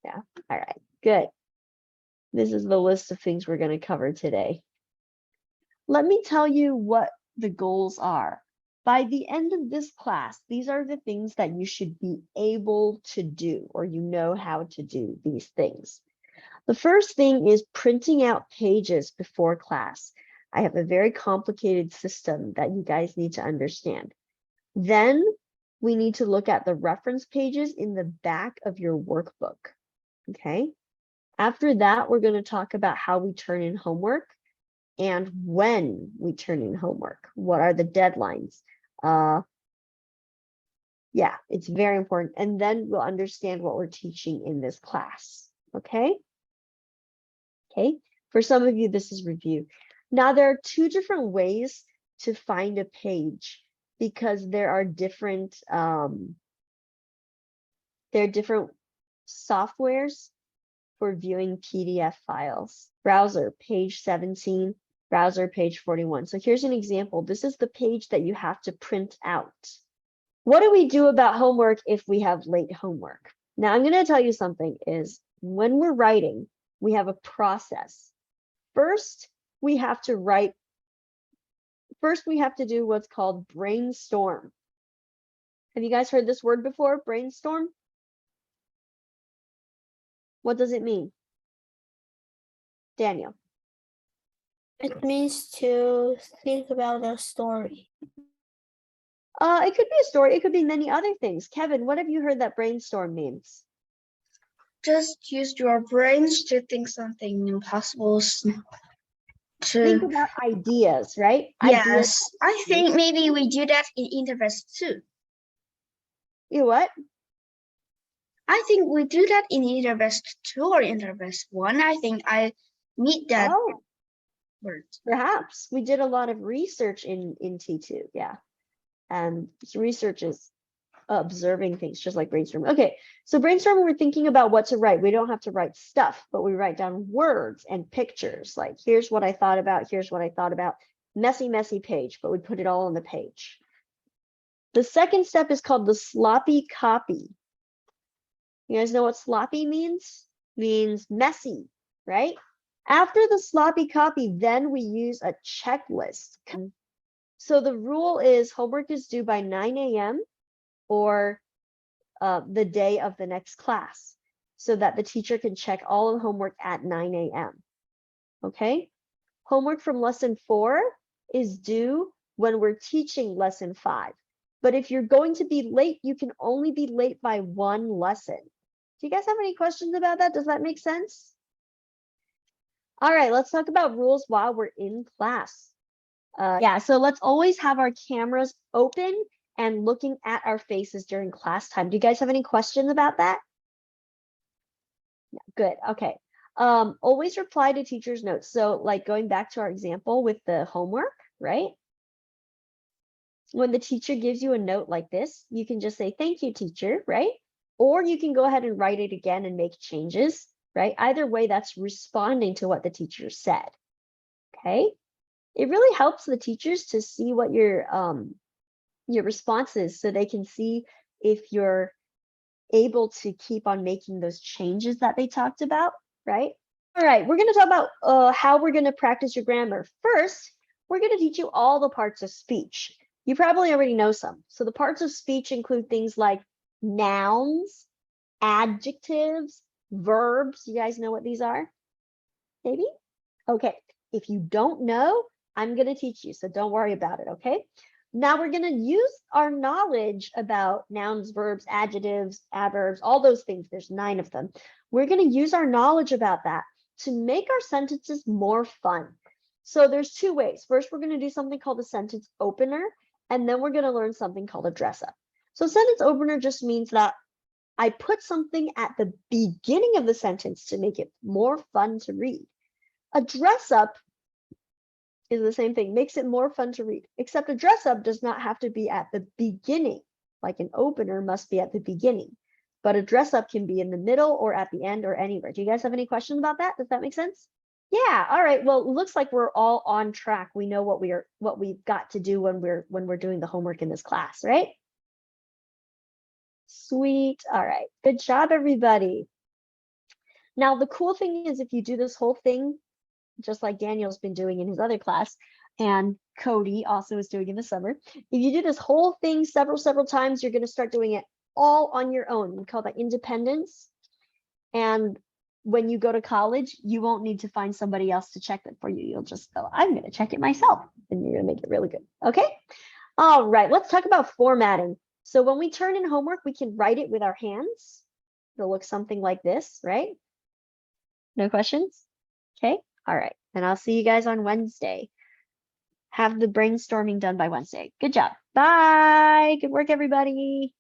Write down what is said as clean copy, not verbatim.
Yeah, all right, good. This is the list of things we're going to cover today. Let me tell you what the goals are. By the end of this class, these are the things that you should be able to do, or you know how to do these things. The first thing is printing out pages before class. I have a very complicated system that you guys need to understand. Then we need to look at the reference pages in the back of your workbook, okay? After that, we're going to talk about how we turn in homework and when we turn in homework. What are the deadlines? Yeah, it's very important. And then we'll understand what we're teaching in this class, okay? Okay, for some of you, this is review. Now, there are two different ways to find a page because there are different softwares for viewing PDF files. Browser, page 17, browser, page 41. So here's an example. This is the page that you have to print out. What do we do about homework if we have late homework? Now, I'm going to tell you something is when we're writing, we have a process. First, we have to write. First, we have to do what's called brainstorm. Have you guys heard this word before, brainstorm? What does it mean? Daniel. It means to think about a story. It could be a story. It could be many other things. Kevin, what have you heard that brainstorm means? Just use your brains to think something impossible. Think about ideas, right? Yes, Ideas. I think maybe we do that in Intervest too. You what? I think we do that in Intervest 2 or Intervest 1. I think I meet that word. Perhaps. We did a lot of research in T2, yeah. And research is observing things, just like brainstorming. Okay, so brainstorming, we're thinking about what to write. We don't have to write stuff, but we write down words and pictures. Like, here's what I thought about, here's what I thought about. Messy, messy page, but we put it all on the page. The second step is called the sloppy copy. You guys know what sloppy means? Means messy, right? After the sloppy copy, then we use a checklist. So the rule is homework is due by 9 a.m. or the day of the next class so that the teacher can check all the homework at 9 a.m. Okay? Homework from lesson 4 is due when we're teaching lesson 5. But if you're going to be late, you can only be late by 1 lesson. Do you guys have any questions about that? Does that make sense? All right, let's talk about rules while we're in class. Yeah, so let's always have our cameras open and looking at our faces during class time. Do you guys have any questions about that? Yeah, good, okay. Always reply to teacher's notes. So like going back to our example with the homework, right? When the teacher gives you a note like this, you can just say, thank you, teacher, right? Or you can go ahead and write it again and make changes, right? Either way, that's responding to what the teacher said, okay? It really helps the teachers to see what your response is so they can see if you're able to keep on making those changes that they talked about, right? All right, we're going to talk about how we're going to practice your grammar. First, we're going to teach you all the parts of speech. You probably already know some. So the parts of speech include things like nouns, adjectives, verbs. You guys know what these are? Maybe? Okay, if you don't know, I'm going to teach you, so don't worry about it, okay? Now we're going to use our knowledge about nouns, verbs, adjectives, adverbs, all those things. There's 9 of them. We're going to use our knowledge about that to make our sentences more fun. So there's 2 ways. First, we're going to do something called a sentence opener, and then we're going to learn something called a dress up. So sentence opener just means that I put something at the beginning of the sentence to make it more fun to read. A dress up is the same thing, makes it more fun to read, except a dress up does not have to be at the beginning, like an opener must be at the beginning, but a dress up can be in the middle or at the end or anywhere. Do you guys have any questions about that? Does that make sense? Yeah, all right, well, it looks like we're all on track. We know what we've got to do when we're doing the homework in this class, right? Sweet, all right, good job, everybody. Now, the cool thing is if you do this whole thing, just like Daniel's been doing in his other class, and Cody also is doing in the summer, if you do this whole thing several times, you're going to start doing it all on your own. We call that independence. And when you go to college, you won't need to find somebody else to check it for you. You'll just go, I'm going to check it myself, and you're going to make it really good. Okay. All right. Let's talk about formatting. So when we turn in homework, we can write it with our hands. It'll look something like this, right? No questions? Okay. All right. And I'll see you guys on Wednesday. Have the brainstorming done by Wednesday. Good job. Bye. Good work, everybody.